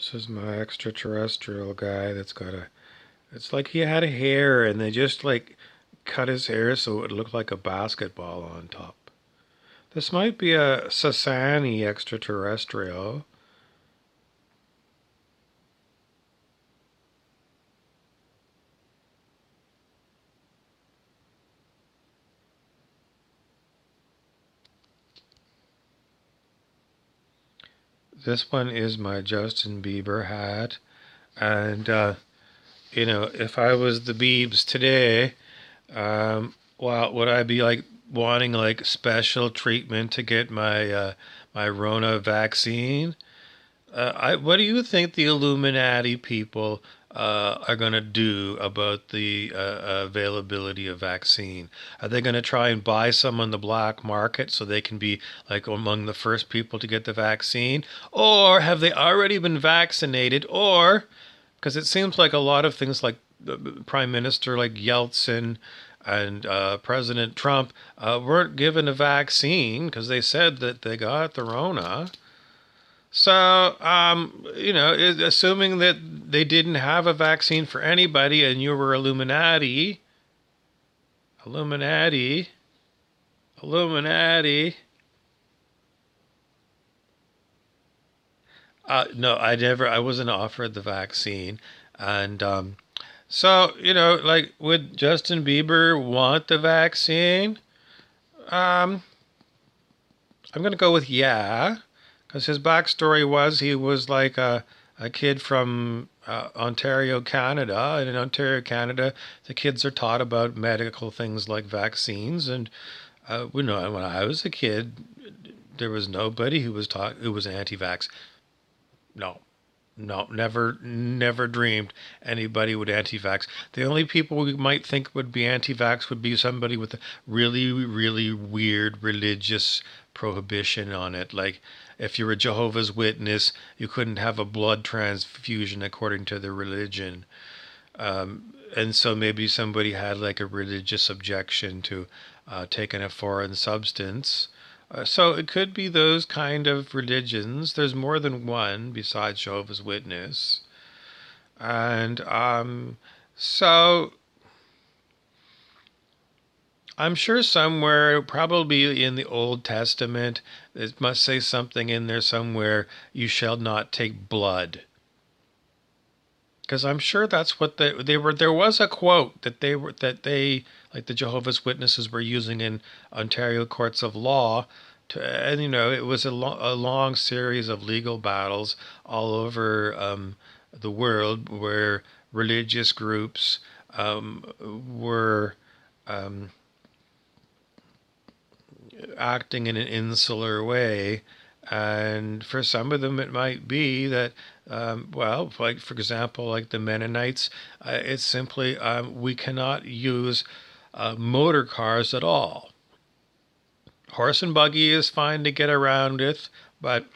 This is my extraterrestrial guy that's got a. It's like he had a hair and they just like cut his hair so it looked like a basketball on top. This might be a Sasani extraterrestrial. This one is my Justin Bieber hat. And, if I was the Biebs today, well, would I be like wanting like special treatment to get my Rona vaccine? What do you think the Illuminati people are going to do about the availability of vaccine? Are they going to try and buy some on the black market so they can be like among the first people to get the vaccine? Or have they already been vaccinated? Or, because it seems like a lot of things like Prime Minister like Yeltsin and President Trump weren't given a vaccine because they said that they got the Rona. So, assuming that they didn't have a vaccine for anybody and you were Illuminati, Illuminati, Illuminati. No, I wasn't offered the vaccine. And so, like, would Justin Bieber want the vaccine? Um, I'm going to go with yeah. Because his backstory was he was like a kid from Ontario, Canada. And in Ontario, Canada, the kids are taught about medical things like vaccines. And when I was a kid, there was nobody who was anti-vax. No, no, never dreamed anybody would anti-vax. The only people we might think would be anti-vax would be somebody with a really, really weird religious prohibition on it. Like if you're a Jehovah's Witness, you couldn't have a blood transfusion according to their religion. And so maybe somebody had like a religious objection to taking a foreign substance. So it could be those kind of religions. There's more than one besides Jehovah's Witness. And so I'm sure somewhere, probably in the Old Testament, it must say something in there somewhere, you shall not take blood. Because I'm sure that's what they were. There was a quote that they like the Jehovah's Witnesses were using in Ontario courts of law, and it was a long series of legal battles all over the world where religious groups were um, acting in an insular way. And for some of them, it might be that, well, like for example, like the Mennonites, it's simply we cannot use motor cars at all. Horse and buggy is fine to get around with, but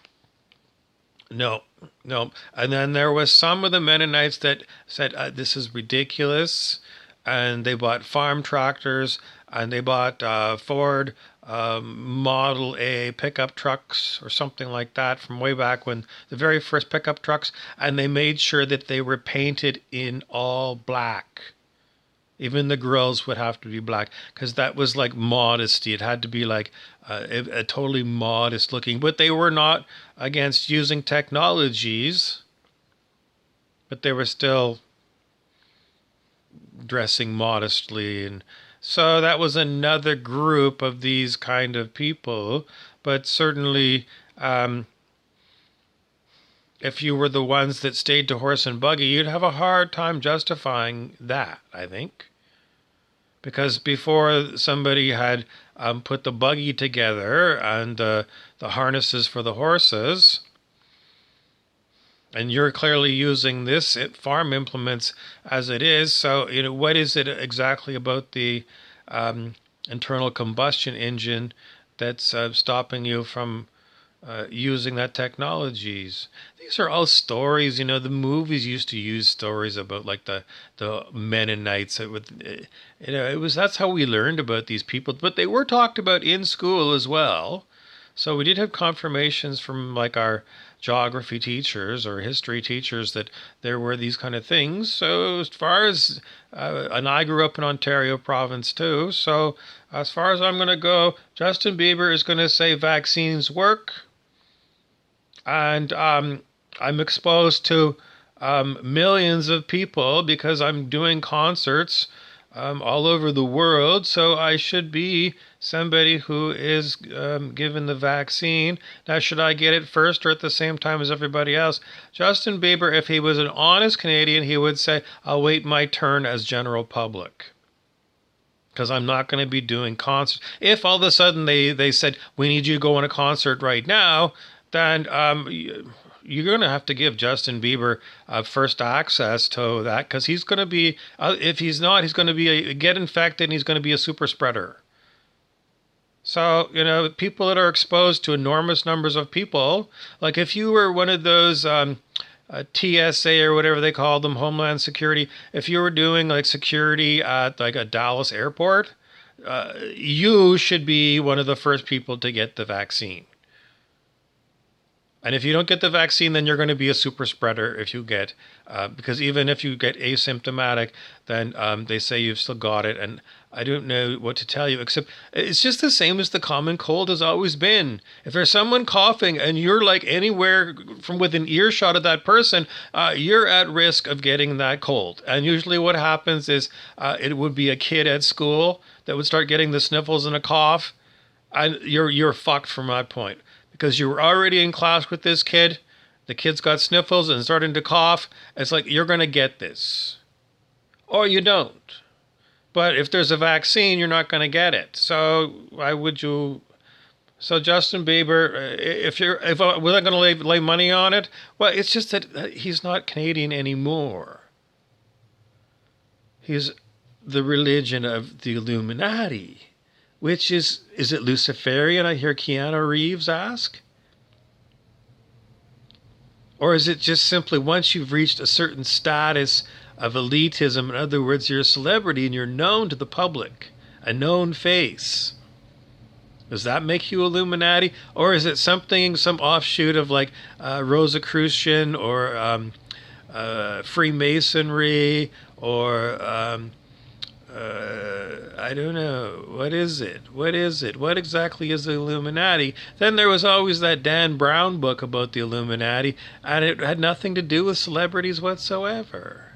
no, no. And then there was some of the Mennonites that said this is ridiculous, and they bought farm tractors and they bought Ford Model A pickup trucks or something like that from way back when the very first pickup trucks, and they made sure that they were painted in all black. Even the grills would have to be black because that was like modesty. It had to be like a totally modest looking, but they were not against using technologies, but they were still dressing modestly. And so that was another group of these kind of people. But certainly, if you were the ones that stayed to horse and buggy, you'd have a hard time justifying that, I think. Because before somebody had put the buggy together and the harnesses for the horses, and you're clearly using this farm implements as it is. So, what is it exactly about the internal combustion engine that's stopping you from using that technologies? These are all stories. The movies used to use stories about like the Mennonites. It was that's how we learned about these people. But they were talked about in school as well. So we did have confirmations from like our geography teachers or history teachers that there were these kind of things. So as far as and I grew up in Ontario province too. So as far as I'm going to go, Justin Bieber is going to say vaccines work, and I'm exposed to millions of people because I'm doing concerts all over the world. So I should be somebody who is given the vaccine. Now, should I get it first or at the same time as everybody else? Justin Bieber, if he was an honest Canadian, he would say, I'll wait my turn as general public, because I'm not going to be doing concerts. If all of a sudden they said, we need you to go on a concert right now, then you're going to have to give Justin Bieber first access to that, because he's going to be, if he's not, he's going to be get infected and he's going to be a super spreader. So, people that are exposed to enormous numbers of people, like if you were one of those TSA or whatever they call them, Homeland Security, if you were doing like security at like a Dallas airport, you should be one of the first people to get the vaccine. And if you don't get the vaccine, then you're going to be a super spreader if you get, because even if you get asymptomatic, then they say you've still got it. And I don't know what to tell you, except it's just the same as the common cold has always been. If there's someone coughing and you're like anywhere from within earshot of that person, you're at risk of getting that cold. And usually what happens is it would be a kid at school that would start getting the sniffles and a cough, and you're fucked from that point. Because you were already in class with this kid, the kid's got sniffles and starting to cough. It's like, you're going to get this. Or you don't. But if there's a vaccine, you're not going to get it. So why would you? So Justin Bieber, if I was I going to lay money on it? Well, it's just that he's not Canadian anymore. He's the religion of the Illuminati. Which is it Luciferian, I hear Keanu Reeves ask? Or is it just simply once you've reached a certain status of elitism, in other words, you're a celebrity and you're known to the public, a known face? Does that make you Illuminati? Or is it something, some offshoot of like Rosicrucian or Freemasonry or I don't know. What is it? What is it? What exactly is the Illuminati? Then there was always that Dan Brown book about the Illuminati, and it had nothing to do with celebrities whatsoever.